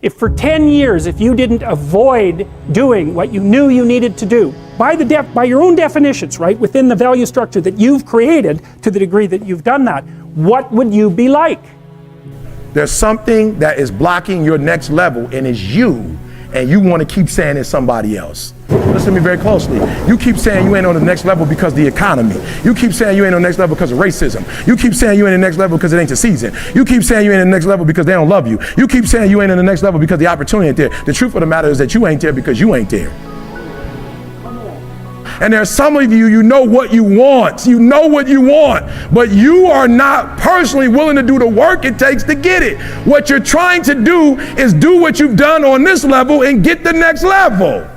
If for 10 years, if you didn't avoid doing what you knew you needed to do, by your own definitions, right, within the value structure that you've created to the degree that you've done that, what would you be like? There's something that is blocking your next level, and it's you, and you want to keep saying it's somebody else. Listen to me very closely. You keep saying you ain't on the next level because of the economy. You keep saying you ain't on the next level because of racism. You keep saying you ain't on the next level because it ain't the season. You keep saying you ain't on the next level because they don't love you. You keep saying you ain't on the next level because the opportunity ain't there. The truth of the matter is that you ain't there because you ain't there. And there's some of you, you know what you want. You know what you want, but you are not personally willing to do the work it takes to get it. What you're trying to do is do what you've done on this level and get the next level.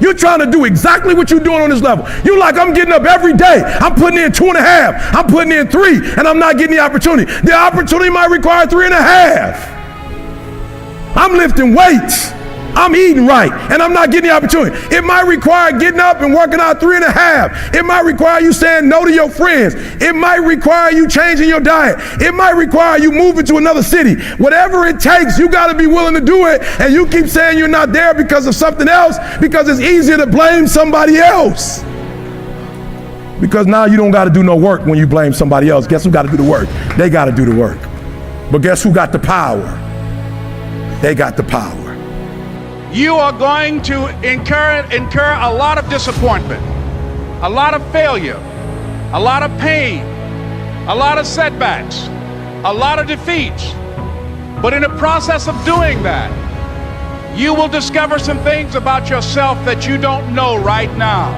You're trying to do exactly what you're doing on this level. You're like, I'm getting up every day. I'm putting in 2.5. I'm putting in 3, and I'm not getting the opportunity. The opportunity might require 3.5. I'm lifting weights. I'm eating right, and I'm not getting the opportunity. It might require getting up and working out 3.5. It might require you saying no to your friends. It might require you changing your diet. It might require you moving to another city. Whatever it takes, you got to be willing to do it, and you keep saying you're not there because of something else, because it's easier to blame somebody else. Because now you don't got to do no work when you blame somebody else. Guess who got to do the work? They got to do the work. But guess who got the power? They got the power. You are going to incur a lot of disappointment, a lot of failure, a lot of pain, a lot of setbacks, a lot of defeats. But in the process of doing that, you will discover some things about yourself that you don't know right now.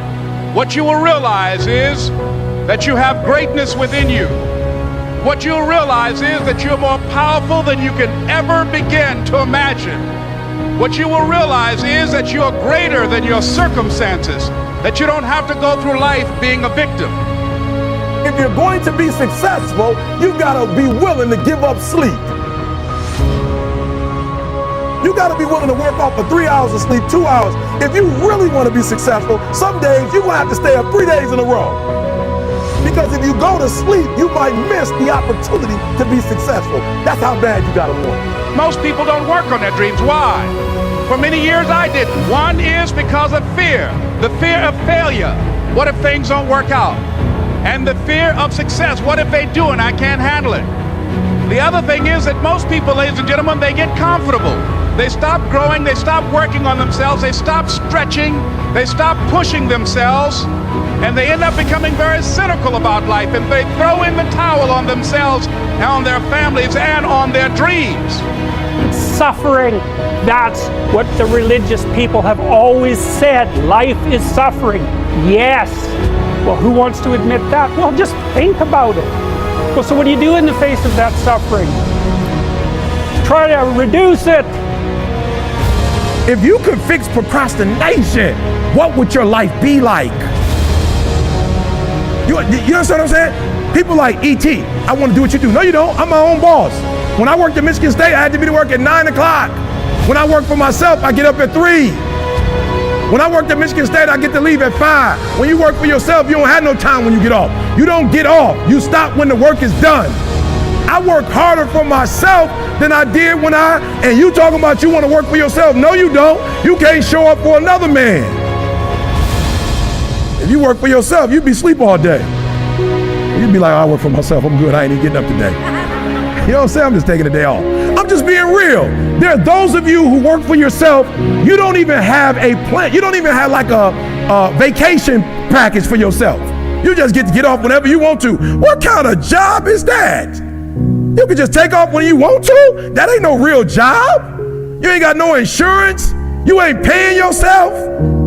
What you will realize is that you have greatness within you. What you'll realize is that you're more powerful than you can ever begin to imagine. What you will realize is that you are greater than your circumstances, that you don't have to go through life being a victim. If you're going to be successful, you've got to be willing to give up sleep. You got to be willing to work off for 3 hours of sleep, 2 hours. If you really want to be successful, some days you're going to have to stay up 3 days in a row. Because if you go to sleep, you might miss the opportunity to be successful. That's how bad you got to want. Most people don't work on their dreams. Why? For many years I didn't. One is because of fear. The fear of failure. What if things don't work out? And the fear of success. What if they do and I can't handle it? The other thing is that most people, ladies and gentlemen, they get comfortable. They stop growing, they stop working on themselves, they stop stretching, they stop pushing themselves, and they end up becoming very cynical about life, and they throw in the towel on themselves, and on their families, and on their dreams. Suffering, that's what the religious people have always said. Life is suffering. Yes. Well, who wants to admit that? Well, just think about it. Well, so what do you do in the face of that suffering? Try to reduce it. If you could fix procrastination, what would your life be like? You understand what I'm saying? People like E.T., I want to do what you do. No, you don't. I'm my own boss. When I worked at Michigan State, I had to be to work at 9 o'clock. When I work for myself, I get up at 3. When I worked at Michigan State, I get to leave at 5. When you work for yourself, you don't have no time when you get off. You don't get off. You stop when the work is done. I work harder for myself than I did and you talking about you want to work for yourself. No, you don't. You can't show up for another man. If you work for yourself, you'd be asleep all day. You'd be like, I work for myself. I'm good. I ain't even getting up today. You know what I'm saying? I'm just taking a day off. I'm just being real. There are those of you who work for yourself, you don't even have a plan. You don't even have like a vacation package for yourself. You just get to get off whenever you want to. What kind of job is that? You can just take off when you want to? That ain't no real job. You ain't got no insurance. You ain't paying yourself.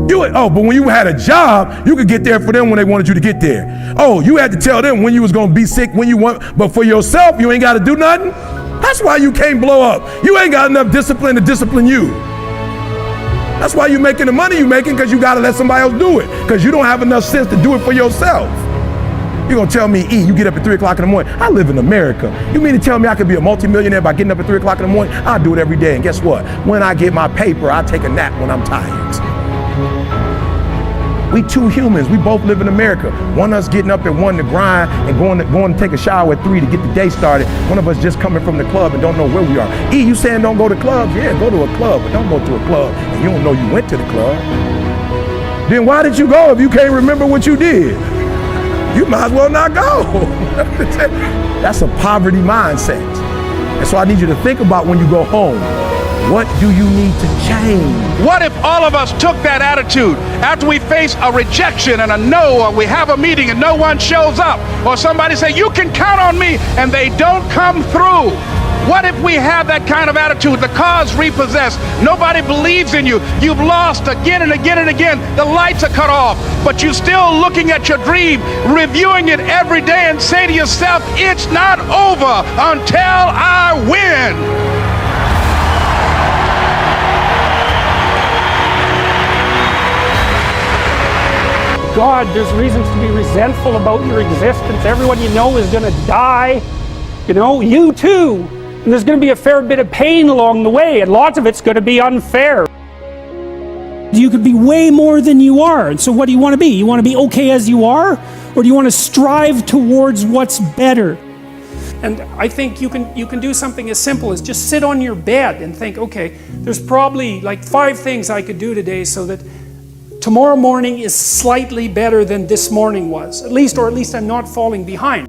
But when you had a job, you could get there for them when they wanted you to get there. Oh, you had to tell them when you was gonna be sick, when you want, but for yourself, you ain't gotta do nothing. That's why you can't blow up. You ain't got enough discipline to discipline you. That's why you making the money you making, because you gotta let somebody else do it, because you don't have enough sense to do it for yourself. You're gonna tell me, E, you get up at 3 o'clock in the morning. I live in America. You mean to tell me I could be a multimillionaire by getting up at 3 o'clock in the morning? I do it every day, and guess what? When I get my paper, I take a nap when I'm tired. We two humans. We both live in America. One of us getting up at 1 to grind and going to take a shower at 3 to get the day started. One of us just coming from the club and don't know where we are. You saying don't go to clubs? Yeah, go to a club, but don't go to a club and you don't know you went to the club. Then why did you go if you can't remember what you did? You might as well not go. That's a poverty mindset. And so I need you to think about when you go home, what do you need to change? What if all of us took that attitude after we face a rejection and a no, or we have a meeting and no one shows up, or somebody say, you can count on me, and they don't come through? What if we have that kind of attitude? The car's repossessed. Nobody believes in you. You've lost again and again and again. The lights are cut off, but you're still looking at your dream, reviewing it every day, and say to yourself, it's not over until I win. God, there's reasons to be resentful about your existence. Everyone you know is going to die. You know, you too. And there's going to be a fair bit of pain along the way, and lots of it's going to be unfair. You could be way more than you are. And so what do you want to be? You want to be okay as you are? Or do you want to strive towards what's better? And I think you can do something as simple as just sit on your bed and think, okay, there's probably like 5 things I could do today so that tomorrow morning is slightly better than this morning was. Or at least I'm not falling behind.